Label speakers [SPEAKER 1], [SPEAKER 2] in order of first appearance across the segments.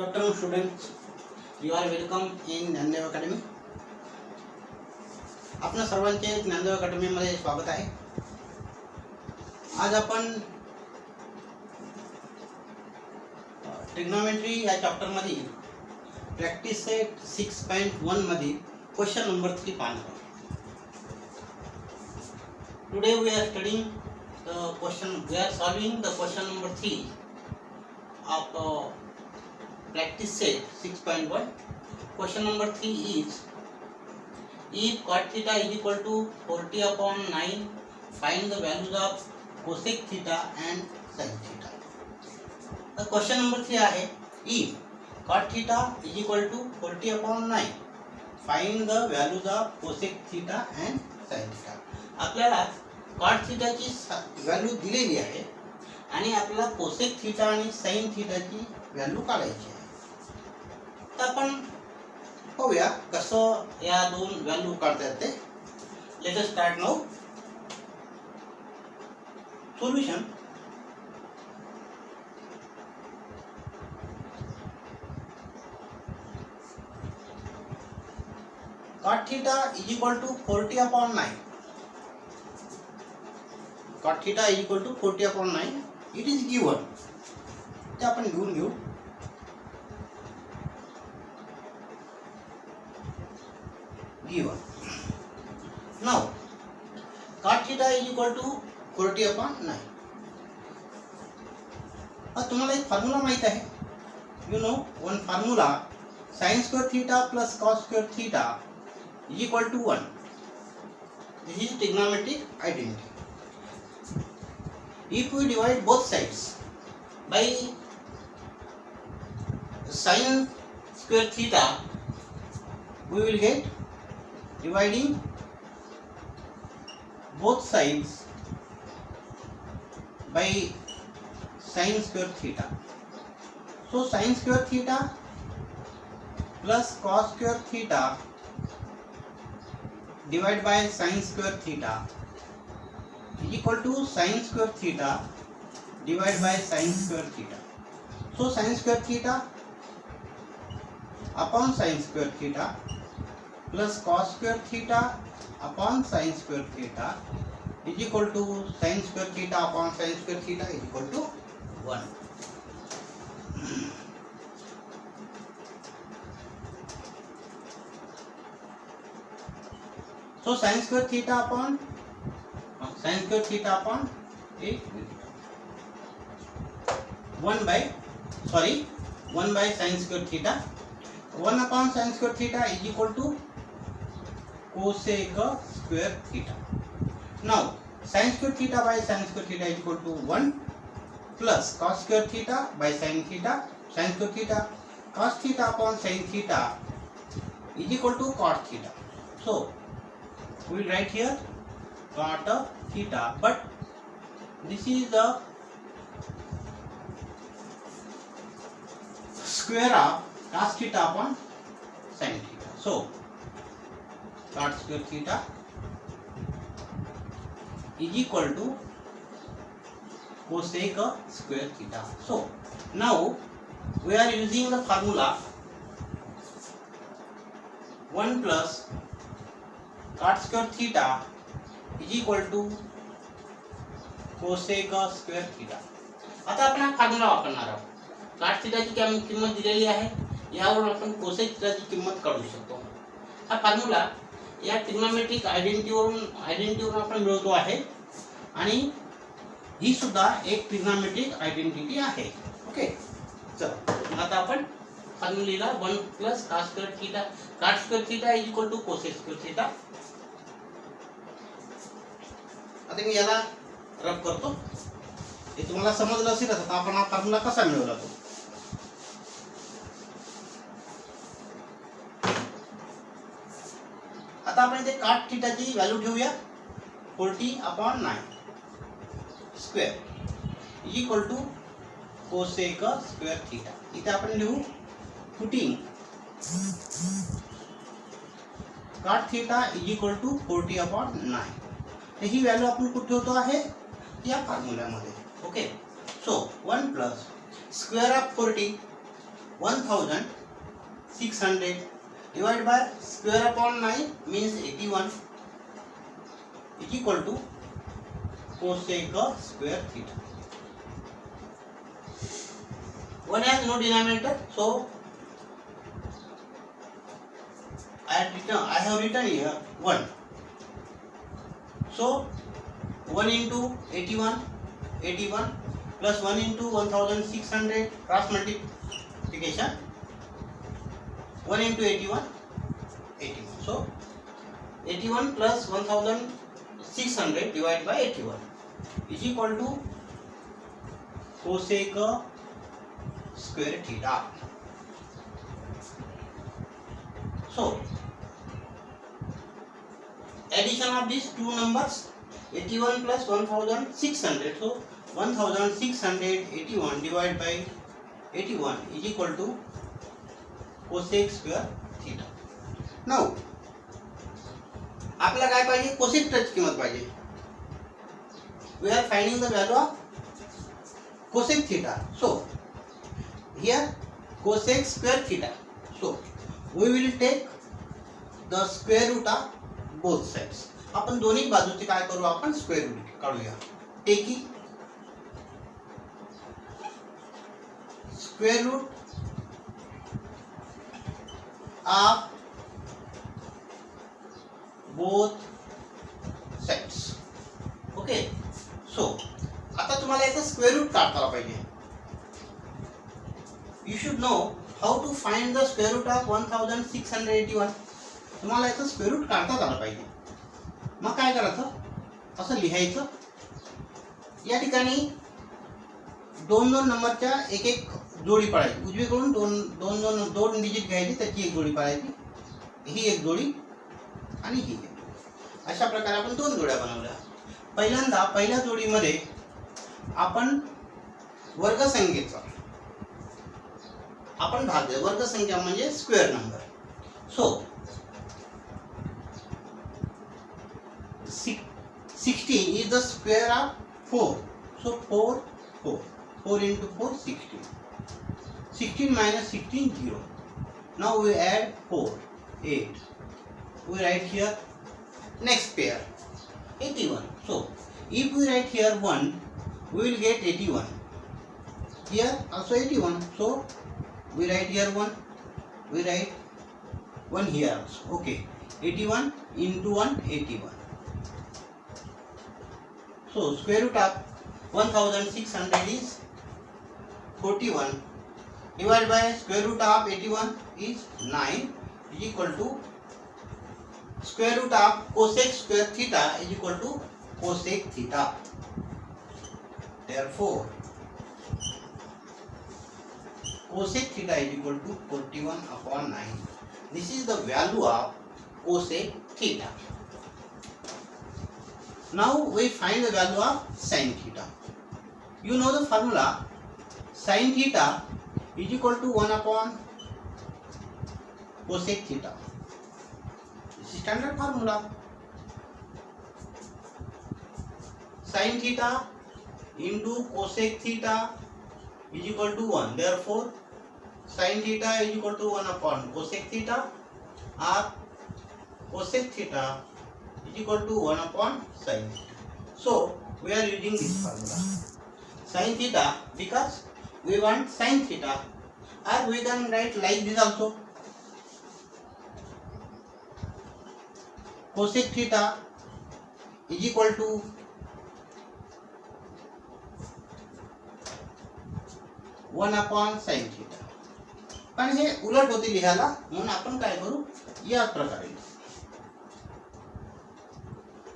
[SPEAKER 1] Good afternoon students, you are welcome in Gyandev academy. आपल्या सर्वांचे Gyandev academy मध्ये स्वागत आहे. आज आपण ट्रिग्नोमेट्री या चॅप्टर मध्ये प्रॅक्टिस सेट 6.1 मध्ये क्वेश्चन नंबर 3 पाहणार आहोत. Today we are studying we are solving the question number 3 of practice set 6.1. Question number 3 is, if cot theta is equal to 40/9, find the values of cosec theta and sin theta. The question number 3 आहे, if cot theta is equal to 40/9, find the values of cosec theta and sin theta. आपल्याला cot थीटाची value दिलेली आहे आणि आपल्याला cosec theta आणि sign थीटाची value काढायची आहे. तर आपण पाहूया कसं या दोन व्हॅल्यू काढता येते. Let us start now. Solution. Cot theta is equal to 40/9. cot theta is equal to 40/9. It is given. ते आपण लिहून घेऊ. Given. Now cot theta is equal to 40/9. आता तुम्हाला एक फॉर्म्युला माहित आहे. You know one formula, sin square theta plus cos square theta is equal to 1. This is trigonometric identity. If we divide both sides by sin square theta, we will get dividing both sides by sin square theta. So sin square theta plus cos square theta divided by sin square theta is equal to sin square theta divided by sin square theta. So sin square theta upon sin square theta plus cos square theta upon sin square theta is equal to sin square theta upon sin square theta is equal to 1. So sin square theta upon 1 by sin square theta. 1 upon sin square theta is equal to cosec square theta. Now sin square theta by sin square theta is equal to 1 plus cos square theta by sin theta. Sin square theta cos theta upon sin theta is equal to cot theta. So we will write here cot theta, but this is the square of cos theta upon sin theta. So cot square theta is equal to cosec square theta. So now we are using the formula 1 plus cot square theta is equal to cosec square theta. आता आपण हा formula वापरणार आहोत. cot theta ची किंमत दिलेली आहे, यावरून आपण cosec theta ची किंमत काढू शकतो. हा फॉर्म्युला या ट्रिग्नोमेट्रिक आयडेंटिटीवरून आपण मिळवतो आहे आणि ही सुद्धा एक ट्रिग्नोमेट्रिक आयडेंटिटी आहे. ओके, चला आता आपण formula 1 plus cos square theta. cot square theta is equal to cosec square theta. आता मी याला रब करतो. हे तुम्हाला समजलं असेल. आता आपण हा फॉर्म्युला कसा मिळवला तो. आता आपण इथे cot थीटाची व्हॅल्यू ठेवूया 40/9 square is equal to cosec square theta. इथे आपण लिहू putting cot theta is equal to 40/9. ही व्हॅल्यू आपण कुठे ठेवतो आहे या फॉर्म्युल्यामध्ये. Okay, so 1 plus square of 40 1600 divided by square upon 9 means 81 is equal to cosec square theta. One has no denominator, so I have written here 1. So 1 into 81 plus 1 into 1600 cross multiplication, 1 into 81. So 81 plus 1600 divided by 81 is equal to cosec square theta. So addition of these two numbers, 81 plus 1600, so 1681 divided by 81 is equal to cosec square theta. Now आपल्याला काय पाहिजे, cosec थीटाची किंमत पाहिजे. We are finding the value of cosec theta. So here cosec square theta. So we will take the square root of both sides. आपण दोन्ही बाजूचे काय करू, आपण स्क्वेअर रूट काढूया. Taking square root of both sides. Okay. So आता तुम्हाला याचं स्क्वेअर रूट काढता आला पाहिजे. You should know how to find the square root of 1681. तुम्हाला याचं स्क्वेअर रूट काढता आला पाहिजे. मग काय करायचं, असं लिहायचं. या ठिकाणी दोन नंबरच्या एक एक जोडी पाडायची. उजवीकडून दोन डिजिट घ्यायची, त्याची एक जोडी पाडायची, ही एक जोडी आणि ही एक. अशा प्रकारे आपण दोन जोड्या बनवल्या. पहिल्यांदा पहिल्या जोडीमध्ये आपण वर्गसंख्येचा आपण भाग दिला. वर्गसंख्या म्हणजे square number. So 16 is the square of 4. So 4 into 4 16. 16 minus 16 0. Now we add 4 8. We write here next pair 81. So if we write here 1, we will get 81. Here also 81. So we write here 1. We write 1 here also. Okay. 81 into 1 81. So square root of 1600 is 41 divided by square root of 81 is 9 is equal to square root of cosec square theta is equal to cosec theta. Therefore cosec theta is equal to 41 upon 9. This is the value of cosec theta. Now we find the value of sin theta. You know the formula. Sin theta is equal to 1 upon cosec theta. This is standard formula. Sin theta into cosec theta is equal to 1. Therefore sin theta is equal to 1 upon cosec theta, or cosec theta is equal to 1 upon sin theta. So we are using this formula. Sin theta, because we want sin theta, or we can write like this also. Cosec theta is equal to 1 upon sin theta. पण हे उलट होते लिहायला, म्हणून आपण काय करू, या प्रकारे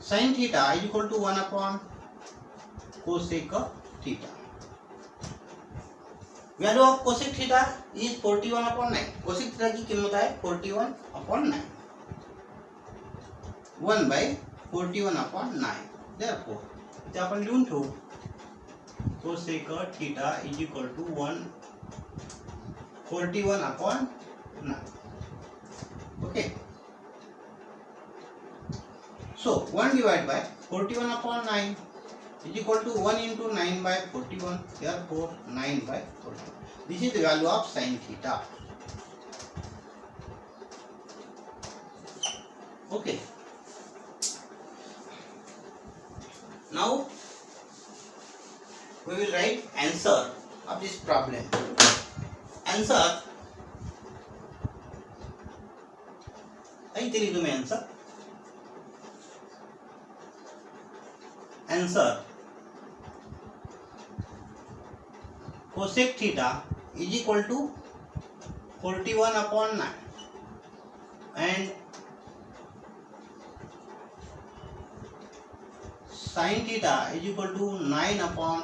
[SPEAKER 1] sin theta is equal to 1 upon cosec theta. Value of cosec theta is 41 upon 9. cosec theta की कीमत है 41 upon 9. 1 by 41 upon 9. Therefore इथे आपण लिहून ठेवू cosec theta is equal to 41 upon 9. Okay. So 1 divided by 41 upon 9 is equal to 1 into 9 by 41. Therefore 9 by 41. This is the value of sin theta. Okay. Now we will write answer of this problem. Answer. I tell you the answer. Answer. Cosec theta is equal to 41/9 and sin theta is equal to 9/41.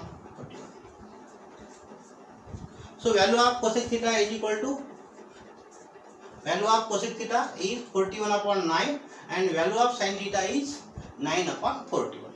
[SPEAKER 1] So value of cosec theta is equal to 41/9 and value of sin theta is 9/41.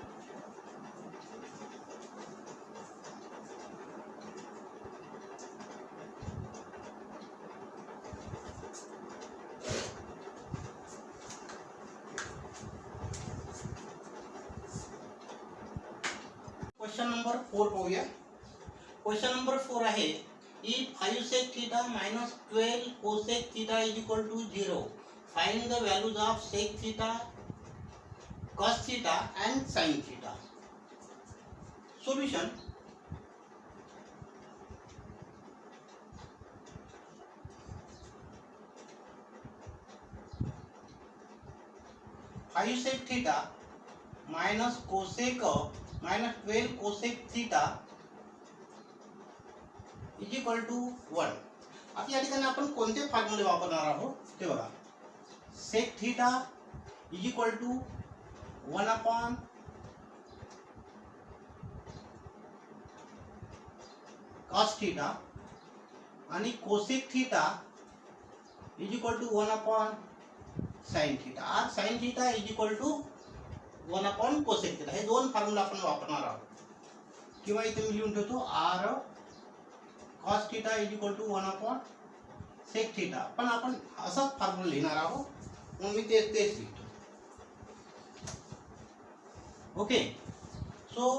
[SPEAKER 1] Question number 4 पाहूया. Question number 4 आहे if 5 sec theta minus 12 cosec theta is equal to 0, find the values of sec theta, cos theta and sin theta. Solution. Five sec theta minus 12 cosec theta is equal to 1. आता या ठिकाणी आपण कोणते फॉर्म्युले वापरणार आहोत ते बघा. Sec theta is equal to 1 cos theta आणि cosec theta is equal to 1 sine theta. आज sine theta is equal to 1 cosec theta. हे दोन फॉर्म्युला आपण वापरणार आहोत. किंवा इथे मी लिहून ठेवतो are cos theta is equal to 1 sec theta. पण आपण असाच फॉर्म्युला लिहिणार आहोत म्हणून मी तेच लिहितो. Okay. So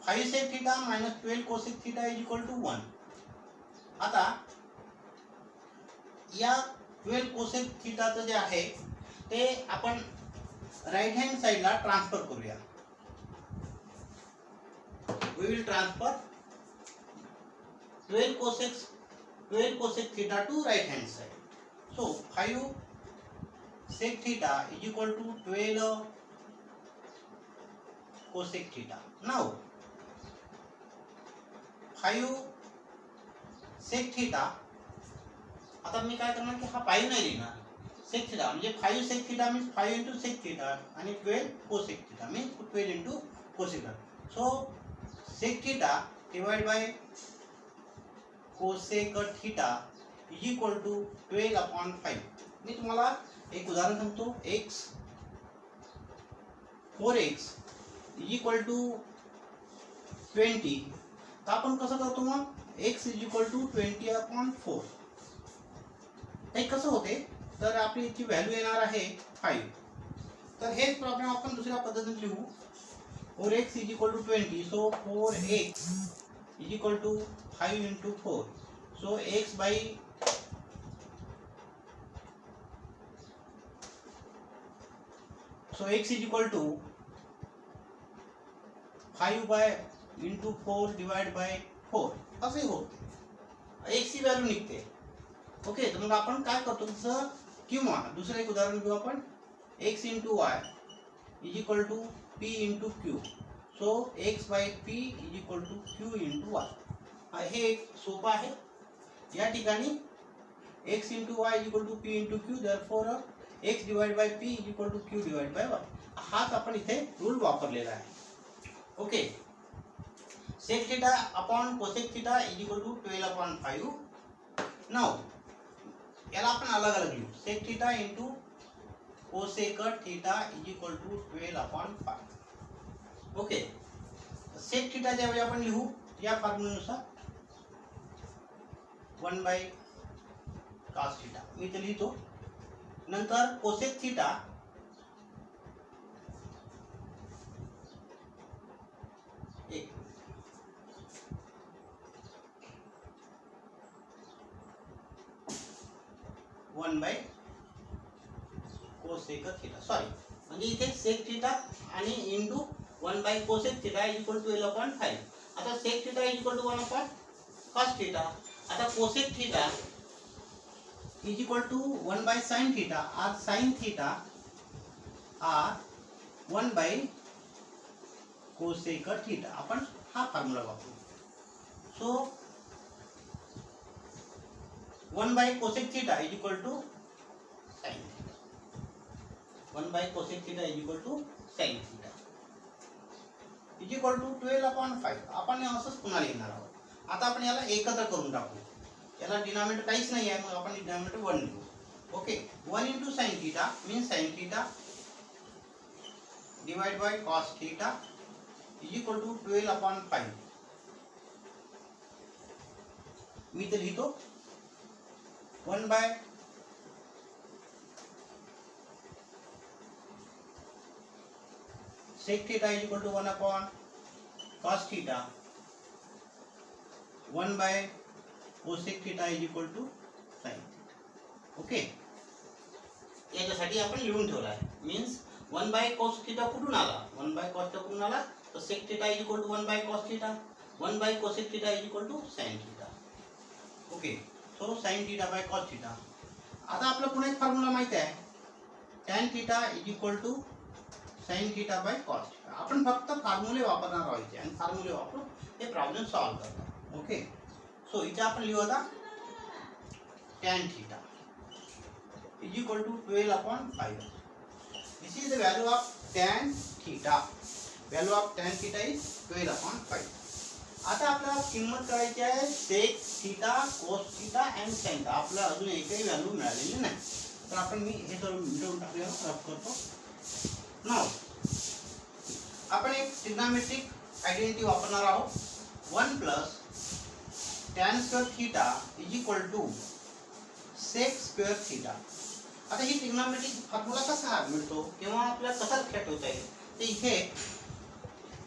[SPEAKER 1] 5 sec theta minus 12 cosec theta is equal to 1. आता या 12 cosec theta चं जे आहे ते आपण राइट हँड साइडला ट्रान्सफर करूया. we will transfer 12 cosec theta to right hand side. So 5 sec theta is equal to 12 cosec theta. Now 5 sec theta. आता मी काय करणार की हा 5 नाही लिहिणार. sec theta म्हणजे 5 sec theta means 5 into sec theta आणि 12 cosec theta means 12 into cosec theta. So sec theta divided by cosec theta is equal to 12/5. मी तुम्हाला एक उदाहरण सांगतो. x 4x is equal to 20. तर आपण कसं करतो मग x is equal to 20/4. हे कसं होते तर आपली याची व्हॅल्यू येणार आहे 5. तर हेच प्रॉब्लेम आपण दुसऱ्या पद्धतीने लिहू. 4x is equal to 20. So 4x is equal to 5 into 4. So x by x is equal to 5 by into 4 divided by 4. असे होते. x ची व्हॅल्यू निघते. ओके. तर मग आपण काय करतो तसं किंवा दुसरं एक उदाहरण घेऊ आपण. x into y is equal to p into q. So x by p is equal to q into y. हे एक सोपं आहे. या ठिकाणी x into y is equal to p into q. Therefore x divided by p is equal to q divided by y. हाच आपण इथे rule वापरलेला आहे. Okay. sec theta upon cosec theta is equal to 12/5. Now याला आपण अलग अलग लिहू. sec theta into cosec theta is equal to 12/5. Okay. sec theta ज्यावेळी आपण लिहू या फॉर्म्युल्यानुसार 1/cos theta मी इथे लिहितो. नंतर cosec theta 1 by cosec theta, sorry म्हणजे इथे सेक थिटा आणि into 1 by cosec theta is equal to 12.5. आता sec theta is equal to 1 upon cos theta. आता cosec theta is equal to 1 by sine theta और sine theta are 1 by cosec theta. आपण हा formula वापरू. So 1 by cosec theta is equal to sine theta. 1 by cosec theta is equal to sine theta is equal to 12/5. आपण असंच पुन्हा लिहिणार आहोत. आता आपण याला एकत्र करून टाकू. याला डिनॉमिनेटर काहीच नाही आहे, मग आपण डिनॉमिनेटर 1 लिहू. Okay, 1 into sine theta means sine theta divide by cos theta is equal to 12/5. मी तर लिहितो 1 by sec theta is equal to 1 upon cos theta, 1 by cosec theta is equal to sin theta. Okay, याच्यासाठी आपण लिहून ठेवला आहे. Means 1 bye cos theta कुठून आला? 1 बाय cos theta कुठून आला? तर sec theta is equal to 1 by cos theta, 1 by cosec theta is equal to sin theta. Okay, so sin theta by cos theta. आता आपला पुन्हा एक फॉर्म्युला माहिती आहे, tan theta is equal to sin theta by cos theta. आपण फक्त फॉर्म्युले वापरणार आहोत आणि फॉर्म्युले वापरून हे प्रॉब्लेम सॉल्व करणार. ओके, सो इथे आपण लिहू आता tan theta is equal to 12/5. This is the value of tan theta. Value of tan theta is 12/5. आता आपल्याला किंमत करायची आहे sec theta, cos theta and sin theta. आपल्याला अजून एकही व्हॅल्यू मिळालेली नाही, तर आपण मी हे सर्व मिळवून टाकूया. रफ करतो. नाउ आपण एक ट्रिग्नोमेट्रिक आयडेंटिटी वापरणार आहोत. 1 plus tan square theta is equal to sec square theta. आता ही ट्रिग्नोमेट्रिक फॉर्म्युला कसा मिळतो किंवा आपल्याला कसा लक्षात ठेवता येईल ते इथे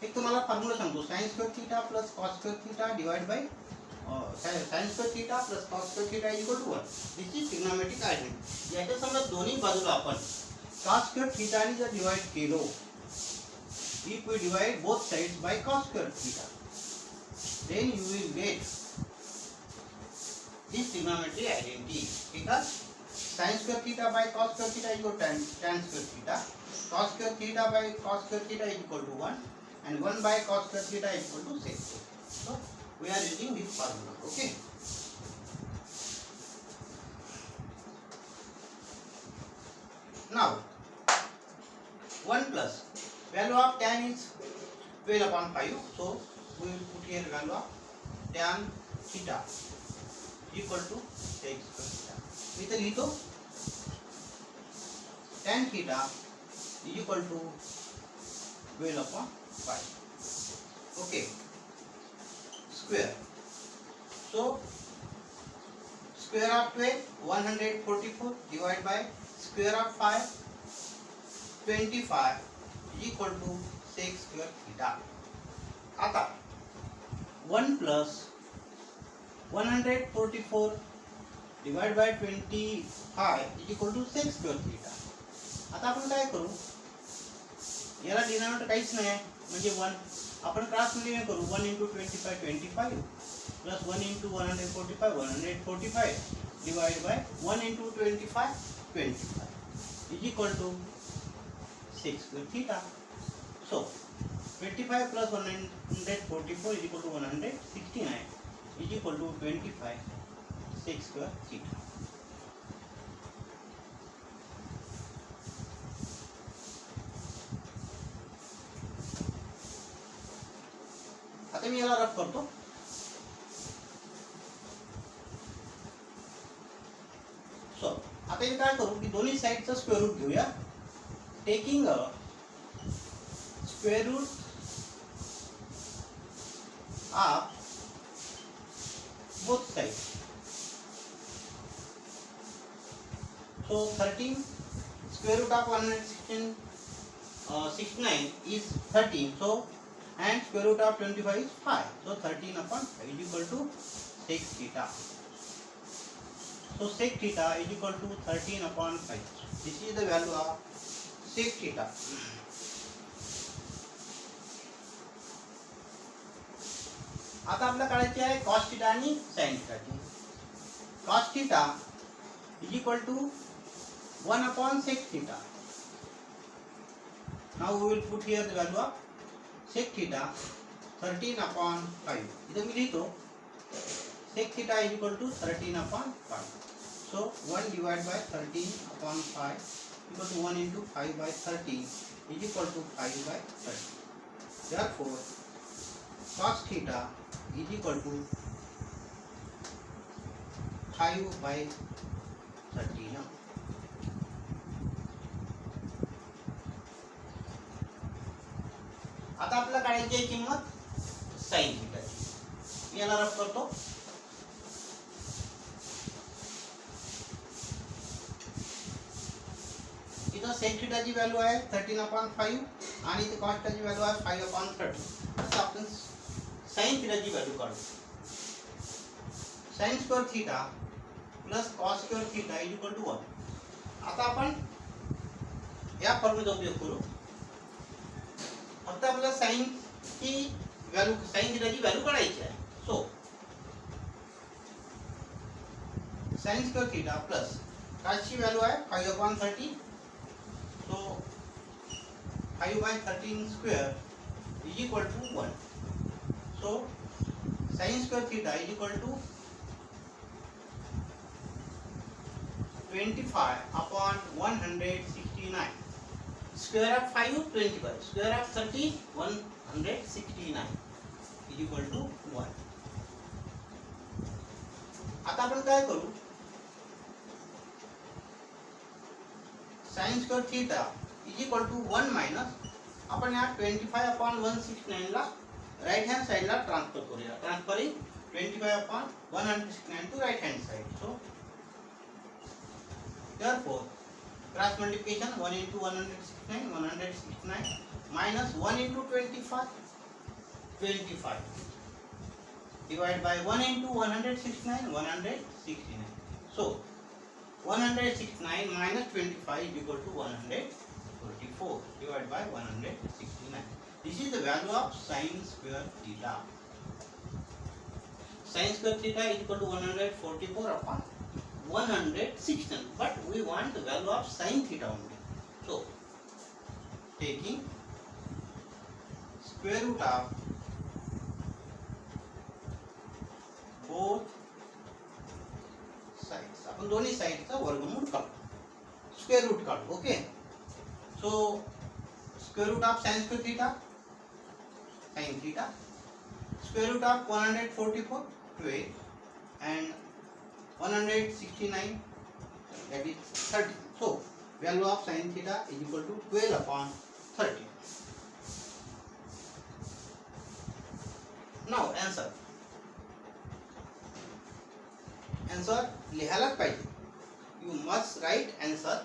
[SPEAKER 1] एक तुम्हाला फॉर्म्युला सांगतो. Sine square theta plus cos square theta divide by sine square theta plus cos square theta is equal to 1. This is trigonometric identity. याच्या समजा दोन्ही बाजूला आपण cos square theta ने जर divide Kelo, if we divide both sides by cos square theta, then you will get this trigonometry identity. Because sin square theta by cos square theta is equal to tan square theta, cos square theta by cos square theta is equal to 1, and 1 by cos square theta is equal to 6. So we are using this formula. Okay. Now 1 plus value of tan is 12/5. So we will put here value of tan theta equal to sec square theta. इधर लिखो tan theta is equal to 12/5. Okay. Square. So square of 12 144 divided by square of 5 25 is equal to sec square theta. आता 1 plus 144 divided by 25 is equal to sec square theta. आता आपण काय करू, याला denominator काहीच नाही आहे म्हणजे 1. आपण क्रॉस मल्टिप्लाय करू. 1 into 25 25 plus 1 into 145 145 divided by 1 into 25 25 is equal to sec square theta. So 25 plus 144 is equal to 169 is equal to 25 sec square theta. आता मी याला रफ करतो. सो आता हे काय करू की दोन्ही साइडचा स्क्वेअर रूट घेऊया. Taking a square root of both sides. So 13 square root of 169 is 13. So and square root of 25 is 5. So 13/5 is equal to sec theta. So sec theta is equal to 13 upon 5. This is the value of sec theta. आता आपल्याला काढायची आहे cos theta आणि sin theta ची. Cos theta is equal to 1 upon sec theta. Now we will put here the value of sec theta 13 upon 5. इधर मी लिहितो sec theta is equal to 13 upon 5. So 1 divided by 13 upon 5 equal to 1 into 5 by 13 is equal to 5 by 30. Therefore cos theta is equal to 5 by 30 now. आता आपल्याला काढायची आहे किंमत sin theta ची. याला rough करतो. इथं sec theta ची व्हॅल्यू आहे 13 upon 5 आणि इथे cos theta ची व्हॅल्यू आहे 5 upon 30. आता आपण sin theta ची व्हॅल्यू काढू. sin square theta plus cos square theta is equal to 1. आता आपण या फॉर्म्युलेचा उपयोग करू. फक्त आपल्याला sin ची व्हॅल्यू sin theta ची व्हॅल्यू काढायची आहे. सो sin square theta plus cos ची व्हॅल्यू आहे 5 upon 30. So 5 by 13 square is equal to 1. So sin square theta is equal to 25 upon 169. Square of 5 25. Square of 30 169 is equal to 1. आता आपण काय करू. sin square theta is equal to 1 minus आपण या 25 upon 169 ला right hand side ला transfer करूया. Transferring 25 upon 169 to right hand side. So therefore cross multiplication 1 into 169 minus 1 into 25 divided by 1 into 169. So 169 minus 25 is equal to 144 divided by 169. This is the value of sin square theta. Sin square theta is equal to 144 upon 116. But we want the value of sin theta only. So taking square root of both sides. आपण दोन्ही साइडचा वर्गमूळ काढू. Square root काढू. Okay. So square root of sin square theta sin theta. Square root of 144 12 and 169 that is 30. So value of sin theta is equal to 12 upon 30. Now answer. Answer लिहायलाच पाहिजे. You must write answer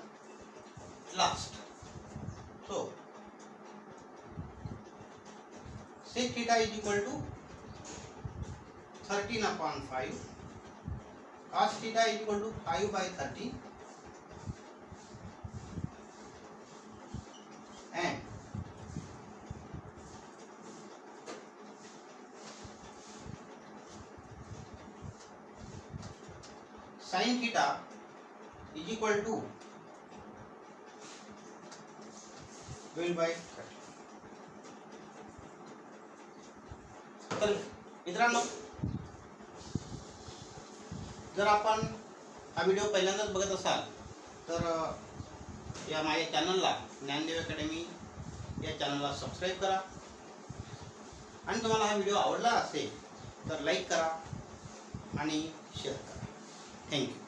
[SPEAKER 1] last. So sec theta is equal to 13 upon 5. Cos theta is equal to 5 by 30. And sin theta is equal to 12 by 30. तर मित्रांनो, जर आपण हा video पहिल्यांदाच बघत असाल तर या माझ्या चॅनलला ज्ञानदेव अकॅडमी या चॅनलला सबस्क्राईब करा आणि तुम्हाला हा व्हिडिओ आवडला असेल तर लाईक करा आणि शेअर करा. थँक्यू.